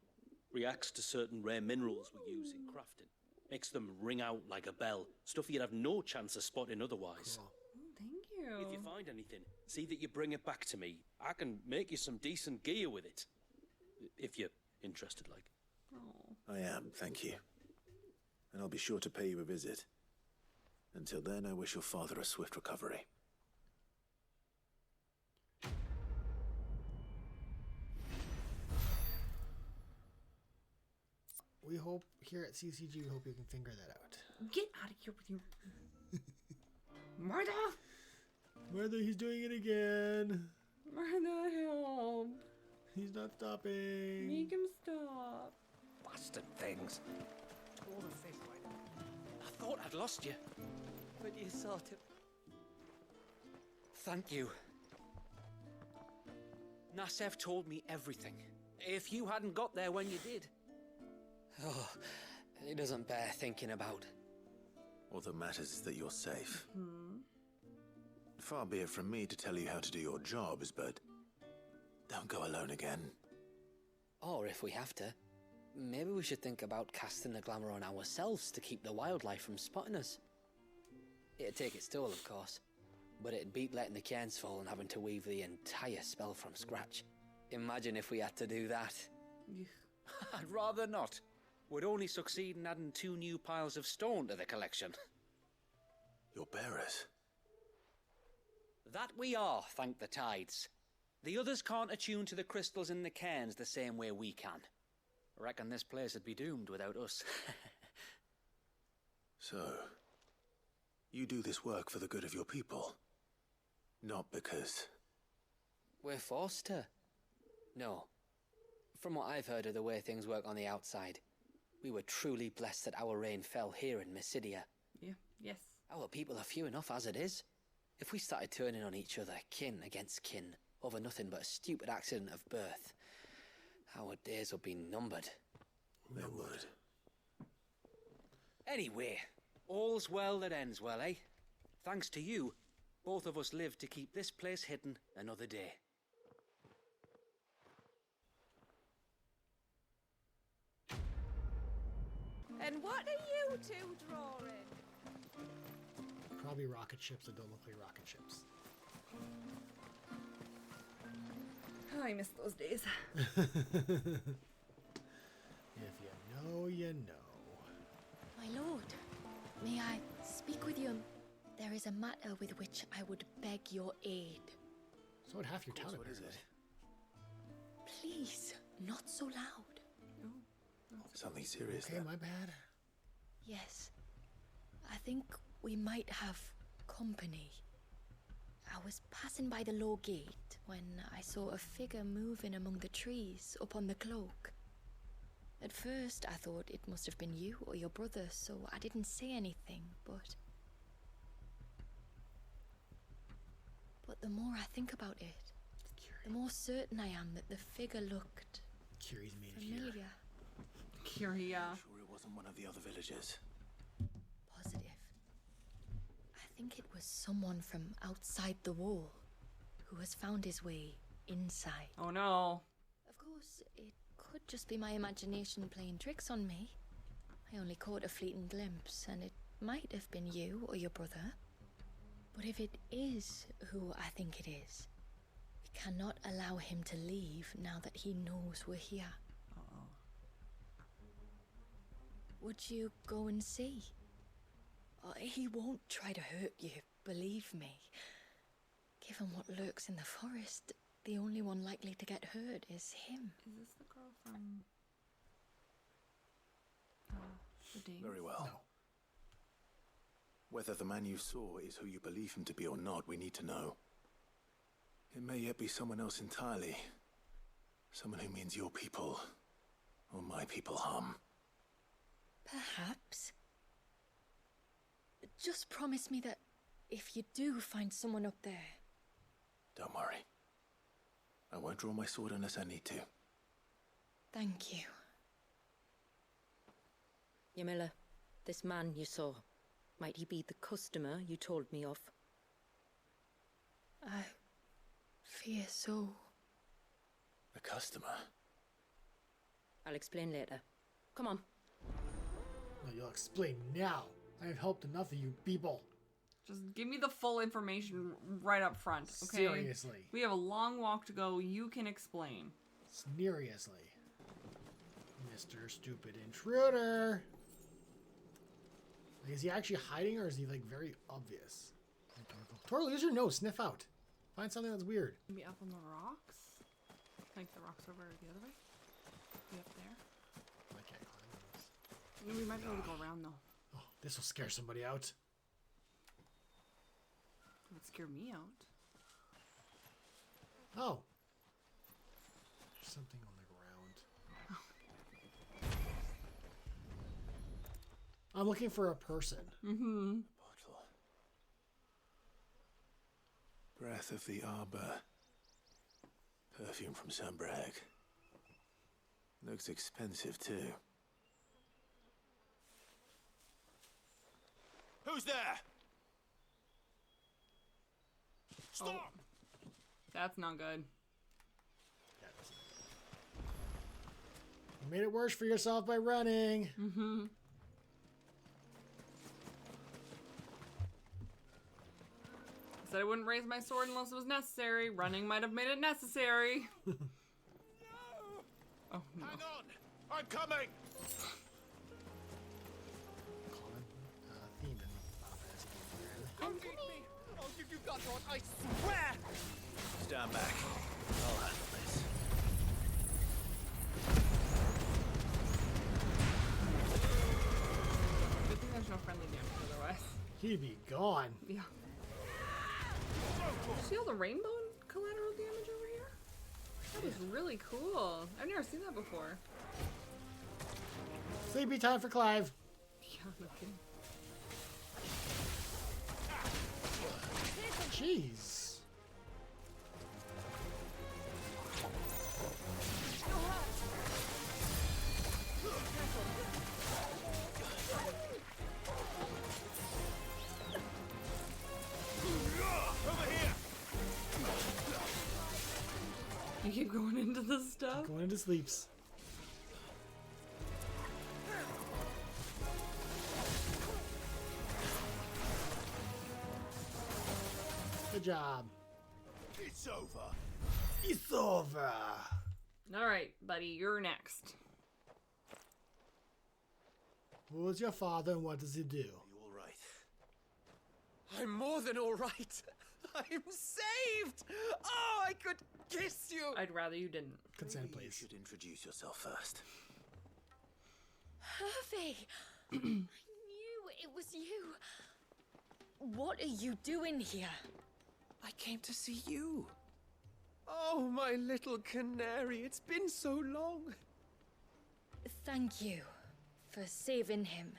Reacts to certain rare minerals we use in crafting. Makes them ring out like a bell. Stuff you'd have no chance of spotting otherwise. Cool. Thank you. If you find anything, see that you bring it back to me. I can make you some decent gear with it. If you're interested, like. Oh. I am, thank you. And I'll be sure to pay you a visit. Until then, I wish your father a swift recovery. We hope here at CCG, we hope you can figure that out. Get out of here with your... Martha! Martha, he's doing it again. Martha, help. He's not stopping. Make him stop. Bastard things. All the fish right. I thought I'd lost you. But you sort of... Thank you. Nassef told me everything. If you hadn't got there when you did. Oh, it doesn't bear thinking about. All that matters is that you're safe. Far be it from me to tell you how to do your jobs, but don't go alone again. Or if we have to, maybe we should think about casting the glamour on ourselves to keep the wildlife from spotting us. It'd take its toll, of course, but it'd beat letting the cairns fall and having to weave the entire spell from scratch. Imagine if we had to do that. I'd rather not. would only succeed in adding 2 new piles of stone to the collection. Your bearers? That we are, thank the tides. The others can't attune to the crystals in the cairns the same way we can. I reckon this place would be doomed without us. So, you do this work for the good of your people? Not because... We're forced to. No. From what I've heard of the way things work on the outside, we were truly blessed that our reign fell here in Mysidia. Yeah, yes. Our people are few enough as it is. If we started turning on each other, kin against kin, over nothing but a stupid accident of birth, our days would be numbered. They would. Anyway, all's well that ends well, eh? Thanks to you, both of us lived to keep this place hidden another day. And what are you two drawing? Probably rocket ships that don't look like rocket ships. Oh, I miss those days. If you know, you know. My lord, may I speak with you? There is a matter with which I would beg your aid. So would half your town. What is it? Please, not so loud. Something serious. Okay, my bad. Yes, I think we might have company. I was passing by the low gate when I saw a figure moving among the trees up on the cloak. At first, I thought it must have been you or your brother, so I didn't say anything, but the more I think about it, the more certain I am that the figure looked Kiri's made it familiar. here. Curia. Sure it wasn't one of the other villagers. Positive. I think it was someone from outside the wall who has found his way inside. Oh no. Of course, it could just be my imagination playing tricks on me. I only caught a fleeting glimpse, and it might have been you or your brother. But if it is who I think it is, we cannot allow him to leave now that he knows we're here. Would you go and see? He won't try to hurt you, believe me. Given what lurks in the forest, the only one likely to get hurt is him. Is this the girl from the Danes? Very well. No. Whether the man you saw is who you believe him to be or not, we need to know. It may yet be someone else entirely. Someone who means your people, or my people, harm. Perhaps. Just promise me that if you do find someone up there... Don't worry. I won't draw my sword unless I need to. Thank you. Ymilla, this man you saw, might he be the customer you told me of? I fear so. The customer? I'll explain later. Come on. No, you'll explain now. I have helped enough of you people. Just give me the full information right up front, okay? Seriously. We have a long walk to go. You can explain. Seriously. Mr. Stupid Intruder. Like, is he actually hiding or is he like very obvious? Torgal, use your nose. Sniff out. Find something that's weird. Maybe up on the rocks? Like the rocks over the other way? Be up there? I can't climb those. We might be able to go around though. Oh, this will scare somebody out. It would scare me out. Oh. There's something on the ground. I'm looking for a person. Mm-hmm. Bottle. Breath of the arbor. Perfume from Sunbrag. Looks expensive too. Who's there? Stop! Oh. That's not good. You made it worse for yourself by running. Mm-hmm. I said I wouldn't raise my sword unless it was necessary. Running might have made it necessary. Oh, no. Hang on! I'm coming! God, I swear! Stand back. I'll handle this. Good thing there's no friendly damage otherwise. He'd be gone. Yeah. See all the rainbow collateral damage over here? That was really cool. I've never seen that before. Sleepy time for Clive. Yeah, no kidding. Jeez. You keep going into the stuff? Going into sleeps. Good job. It's over. It's over. Alright, buddy, you're next. Who is your father and what does he do? You all right? I'm more than all right. I'm saved! Oh, I could kiss you! I'd rather you didn't. Consent, Maybe please. You should introduce yourself first. Hervey! I knew it was you. What are you doing here? I came to see you. Oh, my little canary, it's been so long. Thank you for saving him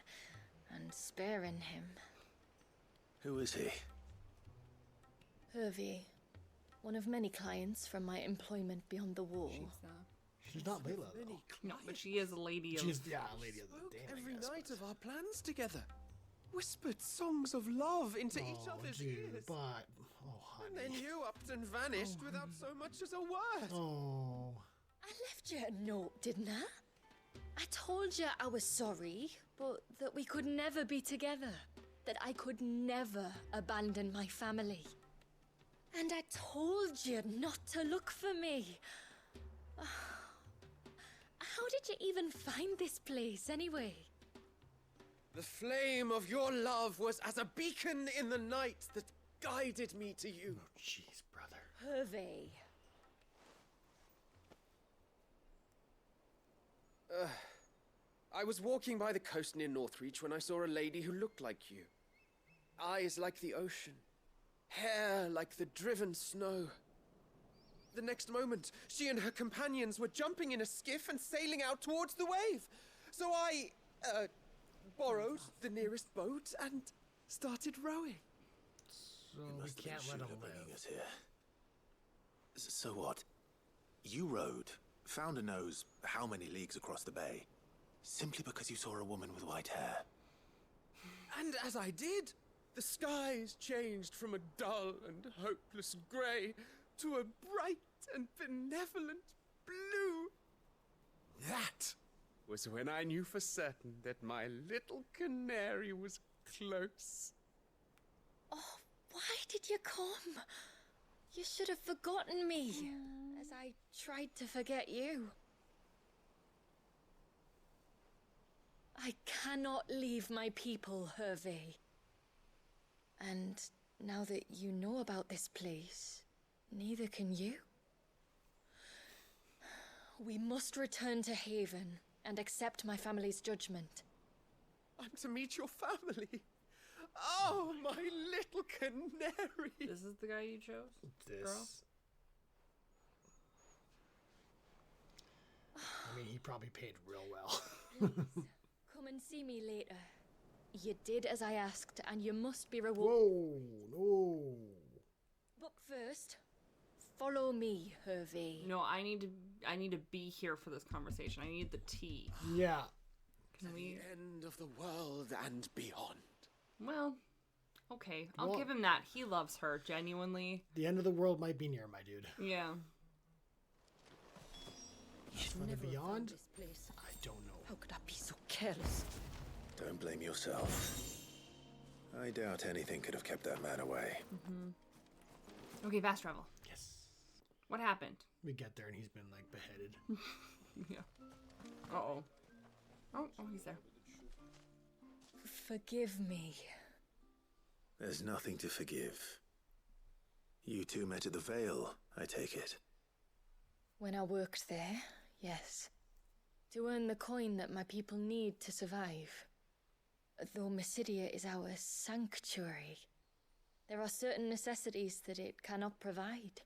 and sparing him. Who is he? Hervey, one of many clients from my employment beyond the wall. She's not Layla, though. No, but she is a lady of... She's, yeah, a lady of the damn, Every night of our plans together. Whispered songs of love into each other's ears. But, oh, honey. And then you upped and vanished without so much as a word. Oh. I left you a note, didn't I? I told you I was sorry, but that we could never be together. That I could never abandon my family. And I told you not to look for me. How did you even find this place, anyway? The flame of your love was as a beacon in the night that guided me to you. Oh, jeez, brother. Hervey. I was walking by the coast near Northreach when I saw a lady who looked like you. Eyes like the ocean. Hair like the driven snow. The next moment, she and her companions were jumping in a skiff and sailing out towards the wave. So I, borrowed the nearest boat and started rowing. So we can't let him live. Us here. So what? You rowed, founder knows how many leagues across the bay, simply because you saw a woman with white hair. And as I did, the skies changed from a dull and hopeless grey to a bright and benevolent blue. That was when I knew for certain that my little canary was close. Oh, why did you come? You should have forgotten me, as I tried to forget you. I cannot leave my people, Hervey. And now that you know about this place, neither can you. We must return to Haven and accept my family's judgment. I'm to meet your family. Oh, my little canary. This is the guy you chose? This. Girl? I mean, he probably paid real well. Please, come and see me later. You did as I asked, and you must be rewarded. Whoa, no. But first, follow me, Hervey. No, I need to be here for this conversation. I need the tea. Yeah. Can we... The end of the world and beyond. Well, okay. I'll give him that. He loves her, genuinely. The end of the world might be near, my dude. Yeah. For the beyond? I don't know. How could I be so careless? Don't blame yourself. I doubt anything could have kept that man away. Okay, fast travel. Yes. What happened? We get there and he's been, like, beheaded. Yeah. Uh-oh. Oh, he's there. Forgive me. There's nothing to forgive. You two met at the Vale, I take it. When I worked there, yes. To earn the coin that my people need to survive. Though Mysidia is our sanctuary, there are certain necessities that it cannot provide.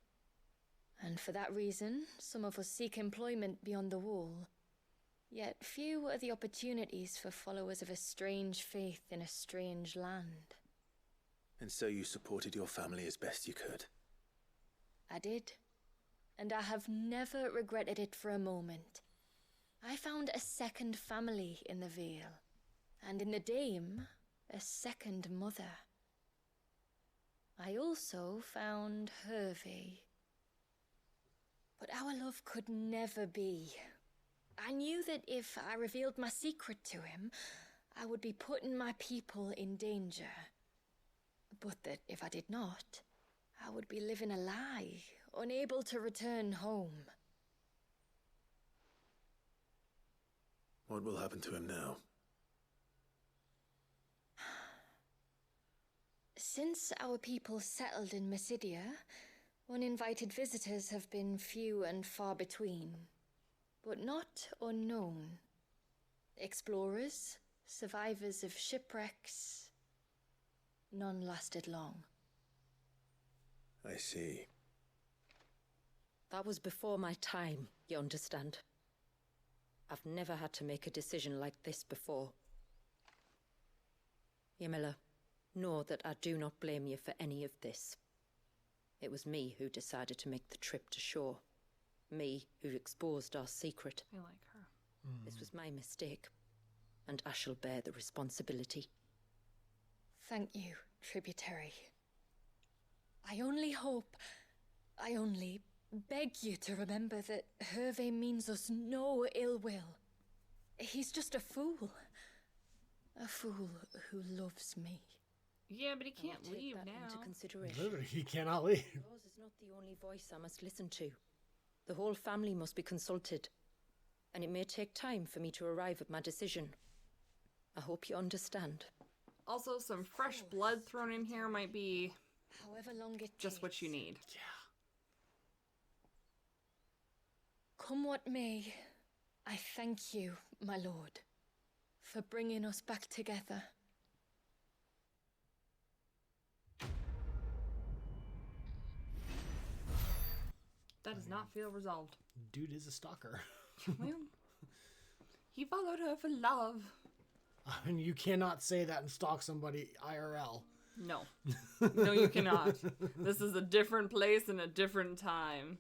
And for that reason, some of us seek employment beyond the wall. Yet few are the opportunities for followers of a strange faith in a strange land. And so you supported your family as best you could? I did. And I have never regretted it for a moment. I found a second family in the Vale. And in the Dame, a second mother. I also found Hervey. But our love could never be. I knew that if I revealed my secret to him, I would be putting my people in danger. But that if I did not, I would be living a lie, unable to return home. What will happen to him now? Since our people settled in Mysidia, uninvited visitors have been few and far between, but not unknown. Explorers, survivors of shipwrecks, none lasted long. I see. That was before my time, you understand? I've never had to make a decision like this before. Ymila, know that I do not blame you for any of this. It was me who decided to make the trip to shore. Me who exposed our secret. I like her. This was my mistake, and I shall bear the responsibility. Thank you, tributary. I only beg you to remember that Hervey means us no ill will. He's just a fool. A fool who loves me. Yeah, but he can't leave that now. Into consideration. Literally, he cannot leave. Yours is not the only voice I must listen to. The whole family must be consulted, and it may take time for me to arrive at my decision. I hope you understand. Also, some fresh blood thrown in here might be however long it just takes. what you need. Yeah. Come what may, I thank you, my lord, for bringing us back together. That does not feel resolved. Dude is a stalker. Well, he followed her for love. I mean, you cannot say that and stalk somebody IRL. No. No, you cannot. This is a different place and a different time.